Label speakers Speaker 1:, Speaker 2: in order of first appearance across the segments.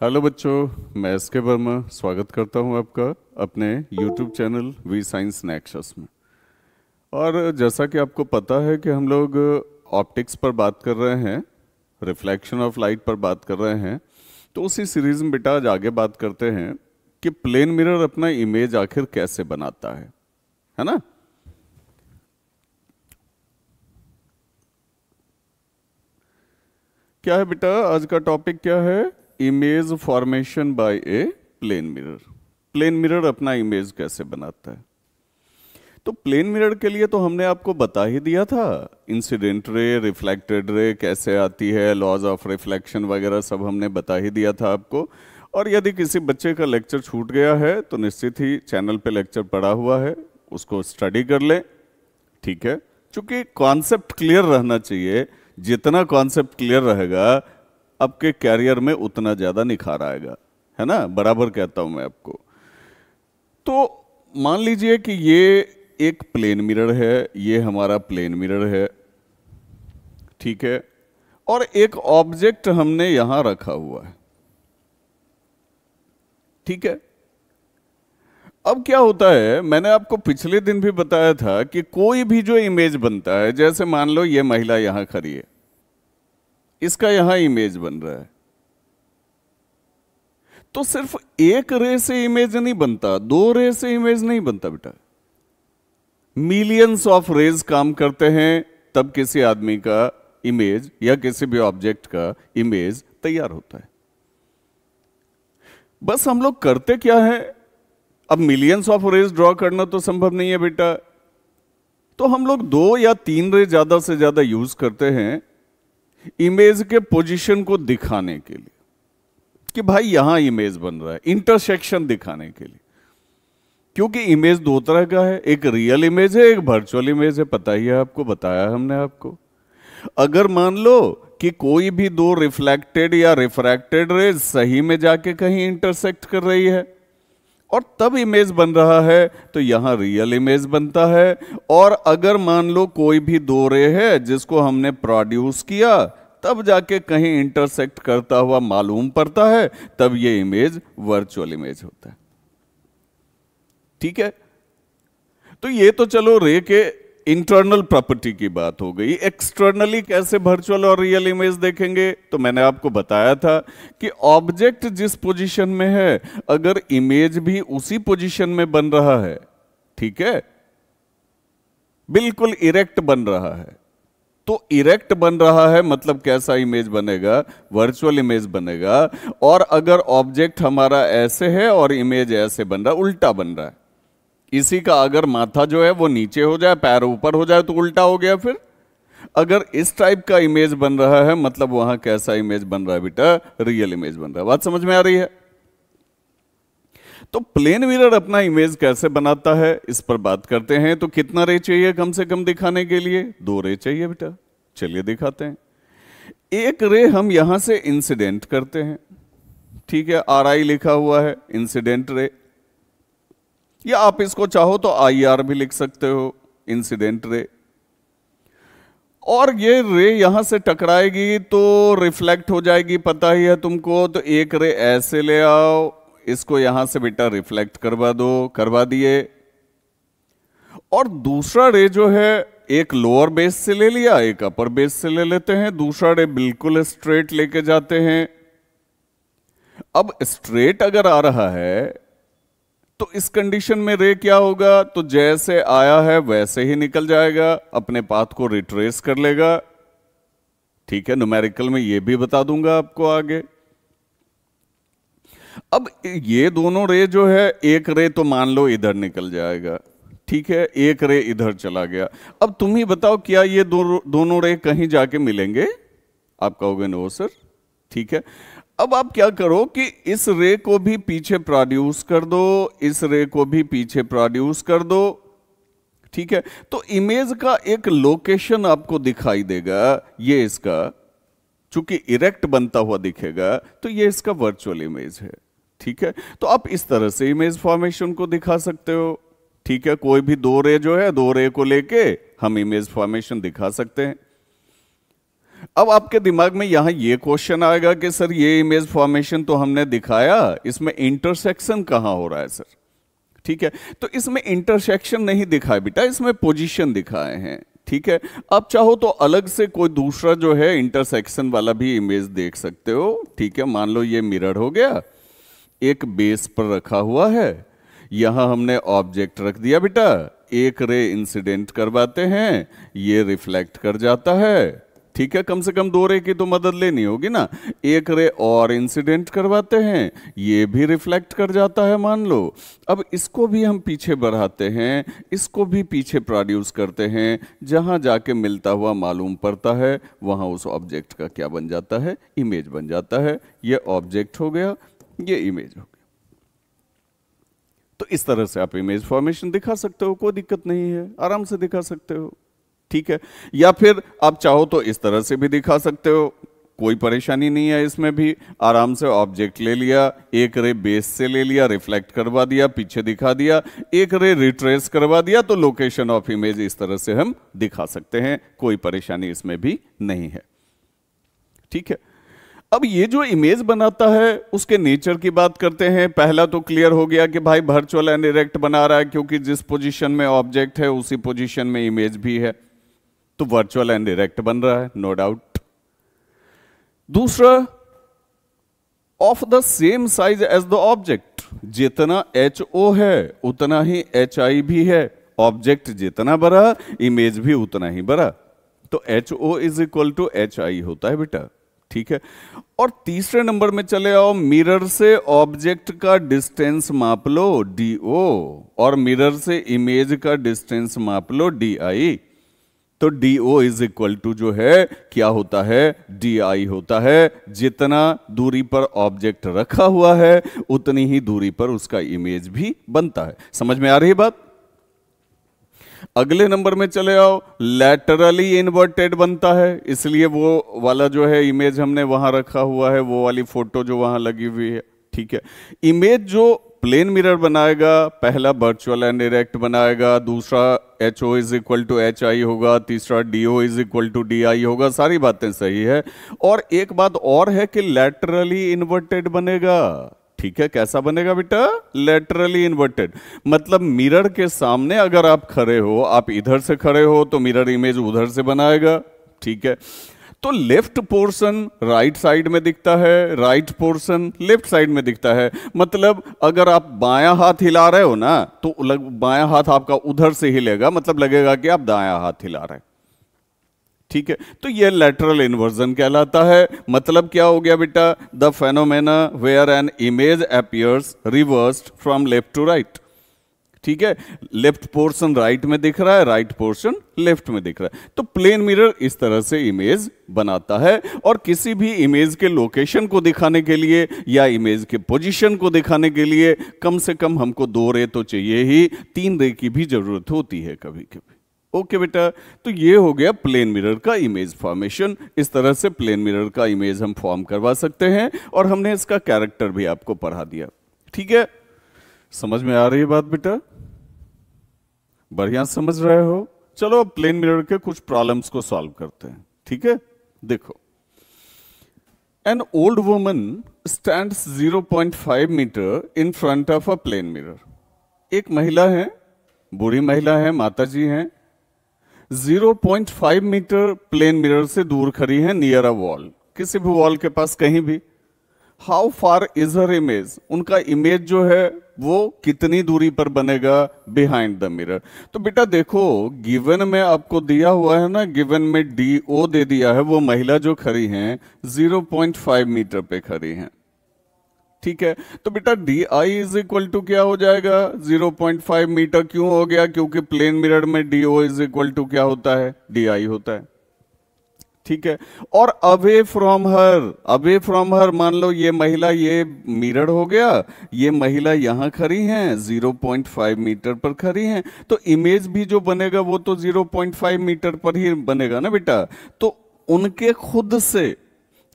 Speaker 1: Hello बच्चों, मैं S के वर्मा स्वागत करता हूं आपका अपने YouTube channel V science nexus में। और जैसा कि आपको पता है कि हम लोग ऑप्टिक्स पर बात कर रहे हैं, रिफ्लेक्शन ऑफ लाइट पर बात कर रहे हैं। तो उसी सीरीज में बेटा आज आगे बात करते हैं कि प्लेन मिरर अपना इमेज आखिर कैसे बनाता है ना। क्या है बेटा, आज का टॉपिक क्या है? Image formation by a plane mirror. Plane mirror अपना इमेज कैसे बनाता है? तो प्लेन मिरर के लिए तो हमने आपको बता ही दिया था, इंसिडेंट रे, रिफ्लेक्टेड रे कैसे आती है, लॉज ऑफ रिफ्लेक्शन वगैरह सब हमने बता ही दिया था आपको। और यदि किसी बच्चे का लेक्चर छूट गया है तो निश्चित ही चैनल पे लेक्चर पड़ा हुआ है, उसको स्टडी कर लें। ठीक है, चूंकि कॉन्सेप्ट क्लियर रहना चाहिए। जितना कॉन्सेप्ट क्लियर रहेगा आपके कैरियर में उतना ज्यादा निखार आएगा, है ना। बराबर कहता हूं मैं आपको। तो मान लीजिए कि ये एक प्लेन मिरर है, ये हमारा प्लेन मिरर है, ठीक है। और एक ऑब्जेक्ट हमने यहां रखा हुआ है, ठीक है। अब क्या होता है, मैंने आपको पिछले दिन भी बताया था कि कोई भी जो इमेज बनता है, जैसे मान लो ये महिला यहां खड़ी है, इसका यहां इमेज बन रहा है, तो सिर्फ एक रे से इमेज नहीं बनता, दो रे से इमेज नहीं बनता बेटा। मिलियंस ऑफ रेज काम करते हैं, तब किसी आदमी का इमेज या किसी भी ऑब्जेक्ट का इमेज तैयार होता है। बस हम लोग करते क्या है, अब मिलियंस ऑफ रेज ड्रॉ करना तो संभव नहीं है बेटा, तो हम लोग दो या तीन रे ज्यादा से ज्यादा यूज करते हैं इमेज के पोजीशन को दिखाने के लिए कि भाई यहां इमेज बन रहा है, इंटरसेक्शन दिखाने के लिए। क्योंकि इमेज दो तरह का है, एक रियल इमेज है, एक वर्चुअल इमेज है, पता ही है आपको, बताया हमने आपको। अगर मान लो कि कोई भी दो रिफ्लेक्टेड या रिफ्रैक्टेड रेज सही में जाके कहीं इंटरसेक्ट कर रही है और तब इमेज बन रहा है, तो यहां रियल इमेज बनता है। और अगर मान लो कोई भी दो रे है जिसको हमने प्रोड्यूस किया, तब जाके कहीं इंटरसेक्ट करता हुआ मालूम पड़ता है, तब ये इमेज वर्चुअल इमेज होता है, ठीक है। तो ये तो चलो रे के इंटरनल प्रॉपर्टी की बात हो गई। एक्सटर्नली कैसे वर्चुअल और रियल इमेज देखेंगे, तो मैंने आपको बताया था कि ऑब्जेक्ट जिस पोजीशन में है, अगर इमेज भी उसी पोजीशन में बन रहा है, ठीक है, बिल्कुल इरेक्ट बन रहा है, तो इरेक्ट बन रहा है मतलब कैसा इमेज बनेगा? वर्चुअल इमेज बनेगा। और अगर ऑब्जेक्ट हमारा ऐसे है और इमेज ऐसे बन रहा है, उल्टा बन रहा है, इसी का अगर माथा जो है वो नीचे हो जाए, पैर ऊपर हो जाए, तो उल्टा हो गया। फिर अगर इस टाइप का इमेज बन रहा है, मतलब वहां कैसा इमेज बन रहा है बेटा? रियल इमेज बन रहा है। बात समझ में आ रही है? तो प्लेन मिरर अपना इमेज कैसे बनाता है, इस पर बात करते हैं। तो कितना रे चाहिए कम से कम दिखाने के लिए? दो रे चाहिए बेटा। चलिए दिखाते हैं। एक रे हम यहां से इंसिडेंट करते हैं, ठीक है, RI लिखा हुआ है, इंसिडेंट रे, या आप इसको चाहो तो IR भी लिख सकते हो, इंसिडेंट रे। और ये रे यहां से टकराएगी तो रिफ्लेक्ट हो जाएगी, पता ही है तुमको। तो एक रे ऐसे ले आओ, इसको यहां से बेटा रिफ्लेक्ट करवा दो, करवा दिए। और दूसरा रे जो है, एक लोअर बेस से ले लिया, एक अपर बेस से ले लेते हैं। दूसरा रे बिल्कुल स्ट्रेट लेके जाते हैं। अब स्ट्रेट अगर आ रहा है तो इस कंडीशन में रे क्या होगा? तो जैसे आया है वैसे ही निकल जाएगा, अपने पाथ को रिट्रेस कर लेगा, ठीक है। न्यूमेरिकल में ये भी बता दूंगा आपको आगे। अब ये दोनों रे जो है, एक रे तो मान लो इधर निकल जाएगा, ठीक है, एक रे इधर चला गया। अब तुम ही बताओ, क्या ये दोनों रे कहीं जाके मिलेंगे? आप कहोगे नो सर, ठीक है। अब आप क्या करो कि इस रे को भी पीछे प्रोड्यूस कर दो, इस रे को भी पीछे प्रोड्यूस कर दो, ठीक है। तो इमेज का एक लोकेशन आपको दिखाई देगा। ये इसका चूंकि इरेक्ट बनता हुआ दिखेगा, तो ये इसका वर्चुअल इमेज है, ठीक है। तो आप इस तरह से इमेज फॉर्मेशन को दिखा सकते हो, ठीक है। कोई भी दो रे जो है, दो रे को लेके हम इमेज फॉर्मेशन दिखा सकते हैं। अब आपके दिमाग में यहां ये क्वेश्चन आएगा कि सर ये इमेज फॉर्मेशन तो हमने दिखाया, इसमें इंटरसेक्शन कहां हो रहा है सर? ठीक है, तो इसमें इंटरसेक्शन नहीं दिखाए बेटा, इसमें पोजीशन दिखाए हैं। ठीक है, आप चाहो तो अलग से कोई दूसरा जो है इंटरसेक्शन वाला भी इमेज देख सकते हो। ठीक है, मान लो ये मिरर हो गया, एक बेस पर रखा हुआ है, यहां हमने ऑब्जेक्ट रख दिया बेटा, एक रे इंसिडेंट करवाते हैं, ये रिफ्लेक्ट कर जाता है। ठीक है, कम से कम 2 रे की तो मदद लेनी होगी ना, एक रे और इंसिडेंट करवाते हैं, ये भी रिफ्लेक्ट कर जाता है मान लो। अब इसको भी हम पीछे बढ़ाते हैं, इसको भी पीछे प्रोड्यूस करते हैं, जहां जाके मिलता हुआ मालूम पड़ता है वहां उस ऑब्जेक्ट का क्या बन जाता है, इमेज बन जाता है। ये ऑब्जेक्ट हो गया, ये इमेज हो गया। तो इस तरह से आप इमेज फॉर्मेशन दिखा सकते हो, कोई दिक्कत नहीं है, आराम से दिखा सकते हो। ठीक है, या फिर आप चाहो तो इस तरह से भी दिखा सकते हो, कोई परेशानी नहीं है इसमें भी। आराम से ऑब्जेक्ट ले लिया, एक रे बेस से ले लिया, रिफ्लेक्ट करवा दिया, पीछे दिखा दिया, एक रे रिट्रेस करवा दिया, तो लोकेशन ऑफ इमेज इस तरह से हम दिखा सकते हैं, कोई परेशानी इसमें भी नहीं है। ठीक है, अब ये जो इमेज बनाता है उसके नेचर की बात करते हैं। पहला तो क्लियर हो गया कि भाई वर्चुअल एंड डायरेक्ट बना रहा है, क्योंकि जिस पोजीशन में ऑब्जेक्ट है उसी पोजीशन में इमेज भी है, तो वर्चुअल एंड डायरेक्ट बन रहा है, नो डाउट। दूसरा, of the same size as the object, जितना HO है उतना ही HI भी है, ऑब्जेक्ट जितना बड़ा इमेज भी उतना ही बड़ा, तो HO is equal to HI होता है बेटा। ठीक है, और तीसरे नंबर में चले आओ, मिरर से ऑब्जेक्ट का डिस्टेंस माप लो DO, और मिरर से इमेज का डिस्टेंस माप लो DI, तो DO इज इक्वल टू जो है क्या होता है, DI होता है। जितना दूरी पर ऑब्जेक्ट रखा हुआ है उतनी ही दूरी पर उसका इमेज भी बनता है। समझ में आ रही बात? अगले नंबर में चले आओ, लैटरली इन्वर्टेड बनता है, इसलिए वो वाला जो है इमेज हमने वहां रखा हुआ है, वो वाली फोटो जो वहां लगी हुई है। ठीक है, इमेज जो प्लेन मिरर बनाएगा, पहला वर्चुअल एंड डायरेक्ट बनाएगा, दूसरा HO is equal to HI होगा, तीसरा DO is equal to DI होगा, सारी बातें सही है। और एक बात और है कि लैटरली इन्वर्टेड बनेगा। ठीक है, कैसा बनेगा बेटा? लैटरली इन्वर्टेड, मतलब मिरर के सामने अगर आप खड़े हो, आप इधर से खड़े हो तो मिरर इमेज उधर से बनाएगा। ठीक है, तो लेफ्ट पोर्शन राइट साइड में दिखता है, राइट पोर्शन लेफ्ट साइड में दिखता है। मतलब अगर आप बायां हाथ हिला रहे हो ना, तो बायां हाथ आपका उधर से हिलेगा, मतलब लगेगा कि आप दायां हाथ हिला रहे हैं। ठीक है, तो ये लैटरल इन्वर्जन कहलाता है। मतलब क्या हो गया बेटा? The phenomena where an image appears reversed from left to right. ठीक है, लेफ्ट पोर्शन राइट में दिख रहा है, राइट पोर्शन लेफ्ट में दिख रहा है। तो प्लेन मिरर इस तरह से इमेज बनाता है, और किसी भी इमेज के लोकेशन को दिखाने के लिए या इमेज के पोजीशन को दिखाने के लिए कम से कम हमको 2 रे तो चाहिए ही, 3 रे की भी जरूरत होती है कभी कभी। ओके बेटा, तो ये हो गया प्लेन मिरर का इमेज फॉर्मेशन। इस तरह से प्लेन मिरर का इमेज हम फॉर्म करवा सकते हैं, और हमने इसका कैरेक्टर भी आपको पढ़ा दिया। ठीक है, समझ में आ रही है बात बेटा? बढ़िया समझ रहे हो? चलो अब प्लेन मिरर के कुछ प्रॉब्लम्स को सॉल्व करते हैं। ठीक है, देखो, an old woman stands 0.5 metre in front of a plane mirror. एक महिला है, बूढ़ी महिला है, माता जी हैं, 0.5 मीटर प्लेन मिरर से दूर खड़ी है, नियर अ वॉल, किसी भी वॉल के पास कहीं भी। How far is her image? उनका इमेज जो है वो कितनी दूरी पर बनेगा बिहाइंड द मिरर? तो बेटा देखो, गिवन में आपको दिया हुआ है ना, गिवन में DO दे दिया है, वो महिला जो खड़ी हैं 0.5 मीटर पे खड़ी हैं। ठीक है, तो बेटा DI इज इक्वल टू क्या हो जाएगा? 0.5 मीटर। क्यों हो गया? क्योंकि प्लेन मिरर में DO इज इक्वल टू क्या होता है? DI होता है। ठीक है, और अवे फ्रॉम हर मान लो ये महिला, ये मिरर हो गया, ये महिला यहां खड़ी हैं, 0.5 मीटर पर खड़ी हैं, तो इमेज भी जो बनेगा वो तो 0.5 मीटर पर ही बनेगा ना बेटा। तो उनके खुद से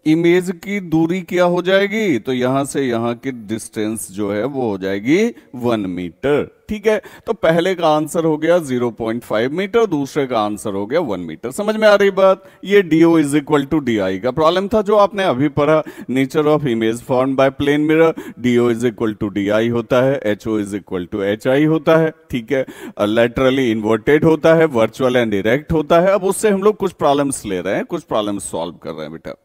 Speaker 1: इमेज की दूरी क्या हो जाएगी, तो यहां से यहां की डिस्टेंस जो है वो हो जाएगी 1 मीटर। ठीक है, तो पहले का आंसर हो गया 0.5 मीटर, दूसरे का आंसर हो गया 1 मीटर। समझ में आ रही बात? ये DO is equal to D I का प्रॉब्लम था जो आपने अभी पढ़ा, nature of image form by plane mirror. DO is equal to D I होता है, HO is equal to H I होता है। ठीक है, लेटरली इन्वर्टेड होता है, वर्चुअल एंड डायरेक्ट होता है। अब उससे हम लोग कुछ प्रॉब्लम्स ले रहे हैं, कुछ प्रॉब्लम्स सॉल्व कर रहे हैं बेटा।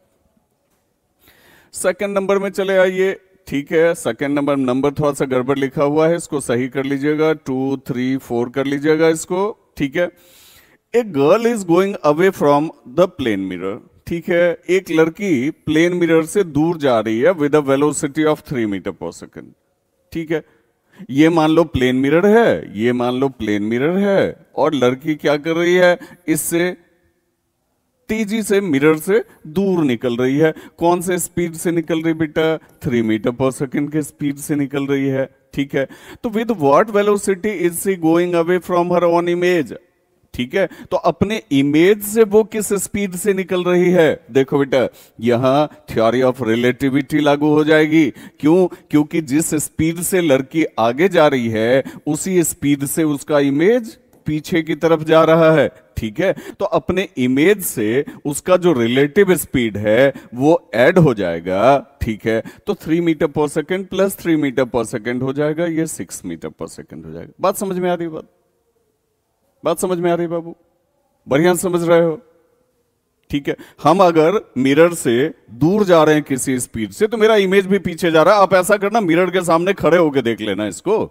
Speaker 1: सेकंड नंबर में चले आइए। ठीक है, सेकंड नंबर थोड़ा सा गड़बड़ लिखा हुआ है, इसको सही कर लीजिएगा, 2, 3, 4 कर लीजिएगा इसको। ठीक है, a girl is going away from the plane mirror. ठीक है, एक लड़की प्लेन मिरर से दूर जा रही है with a velocity of 3 metre per second. ठीक है, ये मान लो प्लेन मिरर है, ये मान लो प्लेन मिरर है, और लड़की क्या कर रही है, इससे तेजी से मिरर से दूर निकल रही है। कौन से स्पीड से निकल रही बेटा? 3 मीटर पर सेकेंड के स्पीड से निकल रही है। ठीक है, तो with what velocity is she going away from her own image? ठीक है, तो अपने इमेज से वो किस स्पीड से निकल रही है? देखो बेटा, यहां थ्योरी ऑफ रिलेटिविटी लागू हो जाएगी। क्यों? क्योंकि जिस स्पीड से लड़की आगे जा रही है उसी स्पीड से उसका इमेज पीछे की तरफ जा रहा है। ठीक है, तो अपने इमेज से उसका जो रिलेटिव स्पीड है वो ऐड हो जाएगा। ठीक है, तो 3 metre per second plus 3 metre per second हो जाएगा, ये 6 मीटर पर सेकेंड हो जाएगा। बात समझ में आ रही? बात समझ में आ रही बाबू? बढ़िया समझ रहे हो? ठीक है, हम अगर मिरर से दूर जा रहे हैं किसी स्पीड से, तो मेरा इमेज भी पीछे जा रहा है। आप ऐसा करना, मिरर के सामने खड़े होकर देख लेना इसको।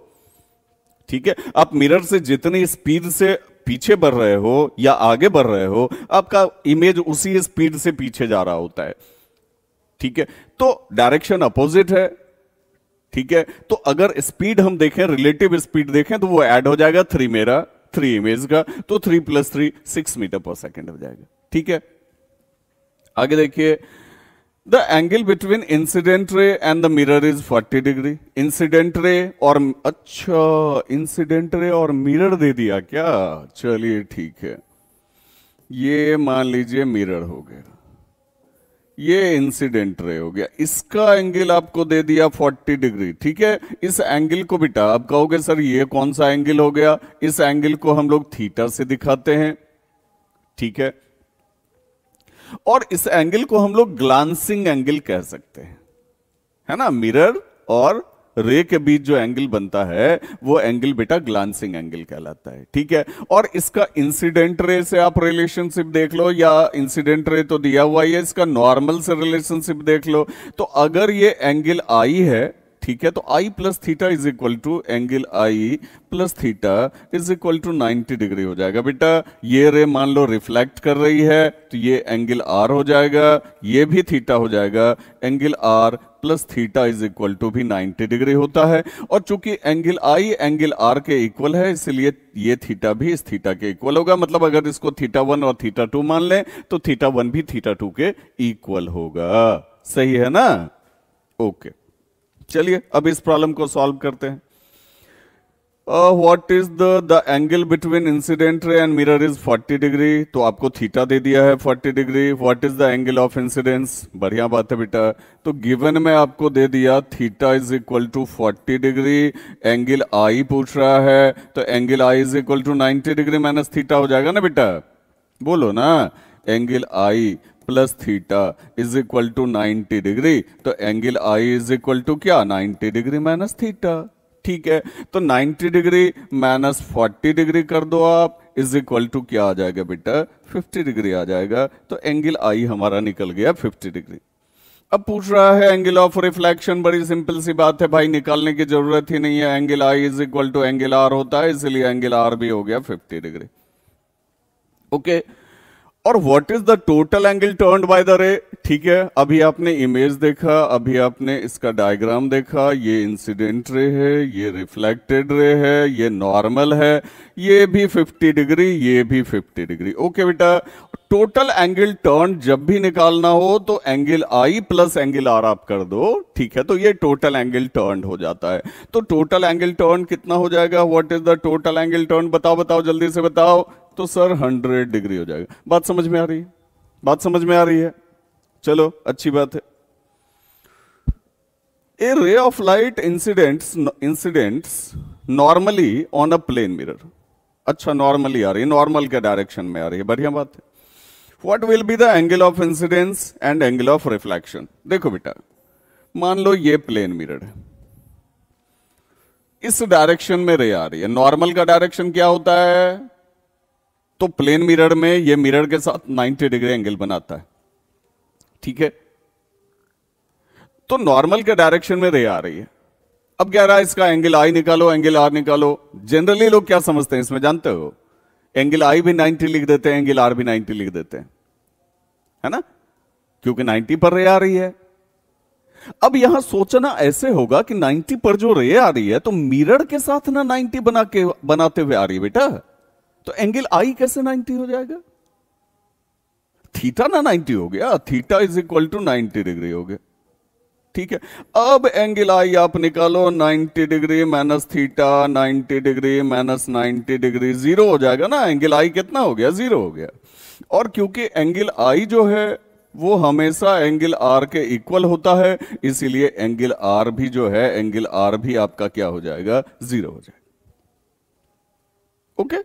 Speaker 1: ठीक है, आप मिरर से जितनी स्पीड से पीछे बढ़ रहे हो या आगे बढ़ रहे हो, आपका इमेज उसी स्पीड से पीछे जा रहा होता है। ठीक है, तो डायरेक्शन अपोजिट है। ठीक है, तो अगर स्पीड हम देखें, रिलेटिव स्पीड देखें, तो वो ऐड हो जाएगा 3 मेरा 3 इमेज का, तो 3 + 3 6 मीटर पर सेकेंड हो जाएगा। ठीक है, आगे देखिए, the angle between incident ray and the mirror is 40 degree. Incident ray और, अच्छा इंसिडेंट रे और मिरर दे दिया क्या? चलिए ठीक है, ये मान लीजिए मिरर हो गया, ये इंसिडेंट रे हो गया, इसका एंगल आपको दे दिया 40 डिग्री। ठीक है, इस एंगल को बेटा आप कहोगे सर ये कौन सा एंगल हो गया? इस एंगल को हम लोग थीटा से दिखाते हैं। ठीक है, और इस एंगल को हम लोग ग्लांसिंग एंगल कह सकते हैं, है ना। मिरर और रे के बीच जो एंगल बनता है वो एंगल बेटा ग्लांसिंग एंगल कहलाता है। ठीक है, और इसका इंसिडेंट रे से आप रिलेशनशिप देख लो, या इंसिडेंट रे तो दिया हुआ है, इसका नॉर्मल से रिलेशनशिप देख लो। तो अगर ये एंगल आई है, ठीक है, तो I plus theta is equal to angle I plus theta is equal to 90 degree हो जाएगा बेटा। ये रे मान लो रिफ्लेक्ट कर रही है, तो ये एंगल आर हो जाएगा, ये भी थीटा हो जाएगा, angle R plus theta is equal to भी 90 डिग्री होता है। और चूंकि एंगल आई एंगल आर के इक्वल है, इसलिए ये थीटा भी इस थीटा के इक्वल होगा। मतलब अगर इसको θ1 और θ2 मान लें, तो θ1 भी θ2 के इक्वल होगा। सही है ना? ओके, चलिए अब इस प्रॉब्लम को सॉल्व करते हैं। What is the angle between incident ray and mirror is 40 degree. तो आपको थीटा दे दिया है 40 degree. What is the angle of incidence? बढ़िया बात है बेटा। तो गिवन में आपको दे दिया theta is equal to 40 degree, angle I पूछ रहा है, तो angle I is equal to 90 degree minus theta हो जाएगा ना बेटा, बोलो ना। Angle I plus theta is equal to 90 degree, तो angle I is equal to क्या? 90 डिग्री माइनस थीटा। ठीक है, तो 90 डिग्री माइनस 40 डिग्री कर दो आप, इज इक्वल टू क्या आ जाएगा बेटा? 50 डिग्री आ जाएगा। तो एंगल आई हमारा निकल गया 50 डिग्री। अब पूछ रहा है एंगल ऑफ रिफ्लेक्शन। बड़ी सिंपल सी बात है भाई, निकालने की जरूरत ही नहीं है। Angle I is equal to angle R होता है, इसलिए एंगल आर भी हो गया 50 डिग्री। ओके, और what is the total angle turned by the ray? ठीक है, अभी आपने इमेज देखा, अभी आपने इसका डायग्राम देखा, ये इंसिडेंट रे है, ये रिफ्लेक्टेड रे है, ये नॉर्मल है, ये भी 50 डिग्री, ये भी 50 डिग्री। ओके बेटा, टोटल एंगल टर्न जब भी निकालना हो तो angle I plus angle R आप कर दो। ठीक है, तो ये टोटल एंगल टर्न हो जाता है। तो टोटल एंगल टर्न कितना हो जाएगा? What is the total angle turn? बताओ बताओ जल्दी से बताओ। तो सर 100 डिग्री हो जाएगा। बात समझ में आ रही है? बात समझ में आ रही है? चलो अच्छी बात है। A ray of light incidents normally on a plane mirror. अच्छा, नॉर्मली आ रही है, नॉर्मल के डायरेक्शन में आ रही है, बढ़िया बात है। What will be the angle of incidence and angle of reflection? देखो बेटा, मान लो ये प्लेन मिरर है, इस डायरेक्शन में रे आ रही है। नॉर्मल का डायरेक्शन क्या होता है? तो प्लेन मिरर में ये मिरर के साथ 90 डिग्री एंगल बनाता है, ठीक है। तो नॉर्मल के डायरेक्शन में रे आ रही है। अब क्या रहा, इसका एंगल आई निकालो, एंगल आर निकालो। जनरली लोग क्या समझते हैं इसमें जानते हो? एंगल आई भी 90 लिख देते हैं, एंगल आर भी 90 लिख देते हैं, है ना, क्योंकि 90 पर रे आ रही है। अब यहां सोचना ऐसे होगा कि 90 पर जो रे आ रही है तो मिरर के साथ ना 90 बनाते हुए आ रही है बेटा, तो एंगल आई कैसे 90 हो जाएगा? थीटा ना 90 हो गया, theta is equal to 90 degree हो गया, ठीक है। अब एंगल आई आप निकालो, 90 degree minus theta, 90 degree minus 90 degree, zero हो जाएगा ना। एंगल आई कितना हो गया? जीरो हो गया। और क्योंकि एंगल आई जो है वो हमेशा एंगल आर के इक्वल होता है, इसीलिए एंगल आर भी जो है, एंगल आर भी आपका क्या हो जाएगा? जीरो हो जाएगा। ओके।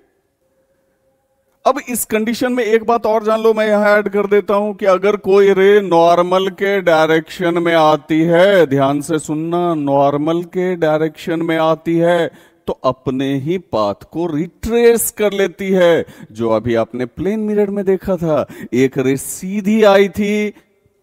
Speaker 1: अब इस कंडीशन में एक बात और जान लो, मैं यहां ऐड कर देता हूं कि अगर कोई रे नॉर्मल के डायरेक्शन में आती है, ध्यान से सुनना, नॉर्मल के डायरेक्शन में आती है तो अपने ही पाथ को रिट्रेस कर लेती है। जो अभी आपने प्लेन मिरर में देखा था, एक रे सीधी आई थी,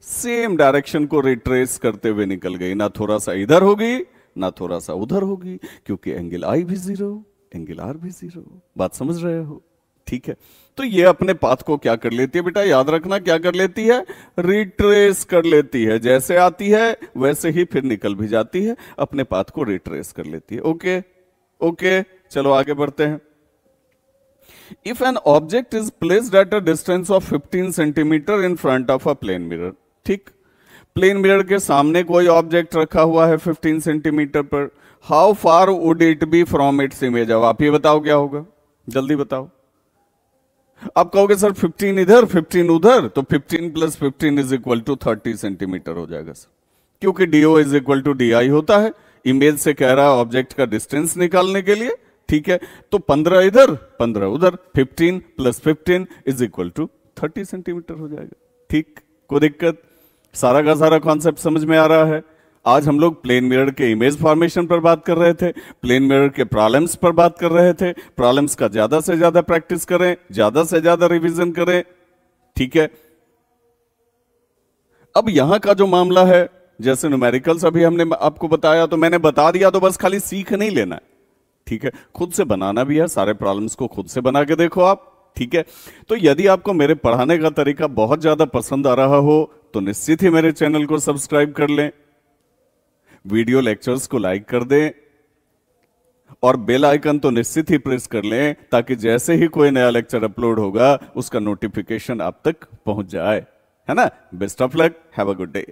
Speaker 1: सेम डायरेक्शन को रिट्रेस करते हुए निकल गई, ना थोड़ा सा इधर होगी ना थोड़ा सा उधर होगी, क्योंकि एंगल आई भी जीरो, एंगल आर भी जीरो। बात समझ रहे हो? ठीक है। तो ये अपने पाथ को क्या कर लेती है बेटा? याद रखना, क्या कर लेती है? रिट्रेस कर लेती है। जैसे आती है वैसे ही फिर निकल भी जाती है, अपने पाथ को रिट्रेस कर लेती है। ओके ओके, चलो आगे बढ़ते हैं। If an object is placed at a distance of 15 centimetre in front of a plane mirror, ठीक, प्लेन मिरर के सामने कोई ऑब्जेक्ट रखा हुआ है 15 सेंटीमीटर पर, how far would it be from its image? अब आप ये बताओ क्या होगा, जल्दी बताओ। आप कहोगे सर 15 इधर 15 उधर, तो 15 plus 15 is equal to 30 centimetre हो जाएगा सर, क्योंकि DO is equal to D I होता है। इमेज से कह रहा है ऑब्जेक्ट का डिस्टेंस निकालने के लिए, ठीक है। तो 15 इधर 15 उधर, 15 plus 15 is equal to 30 centimetre हो जाएगा, ठीक। कोई दिक्कत? सारा का सारा कॉन्सेप्ट समझ में आ रहा है? आज हम लोग प्लेन मिरर के इमेज फॉर्मेशन पर बात कर रहे थे, प्लेन मिरर के प्रॉब्लम्स पर बात कर रहे थे। प्रॉब्लम्स का ज्यादा से ज्यादा प्रैक्टिस करें, ज्यादा से ज्यादा रिवीजन करें, ठीक है। अब यहां का जो मामला है, जैसे न्यूमेरिकल्स अभी हमने आपको बताया, तो मैंने बता दिया, तो बस खाली सीख नहीं लेना है, ठीक है, खुद से बनाना भी है। सारे प्रॉब्लम्स को खुद से बना के देखो आप, ठीक है। तो यदि आपको मेरे पढ़ाने का तरीका बहुत ज्यादा पसंद आ रहा हो तो निश्चित ही मेरे चैनल को सब्सक्राइब कर लें, वीडियो लेक्चर्स को लाइक कर दें और बेल आइकन तो निश्चित ही प्रेस कर लें, ताकि जैसे ही कोई नया लेक्चर अपलोड होगा उसका नोटिफिकेशन आप तक पहुंच जाए, है ना। Best of luck, have a good day.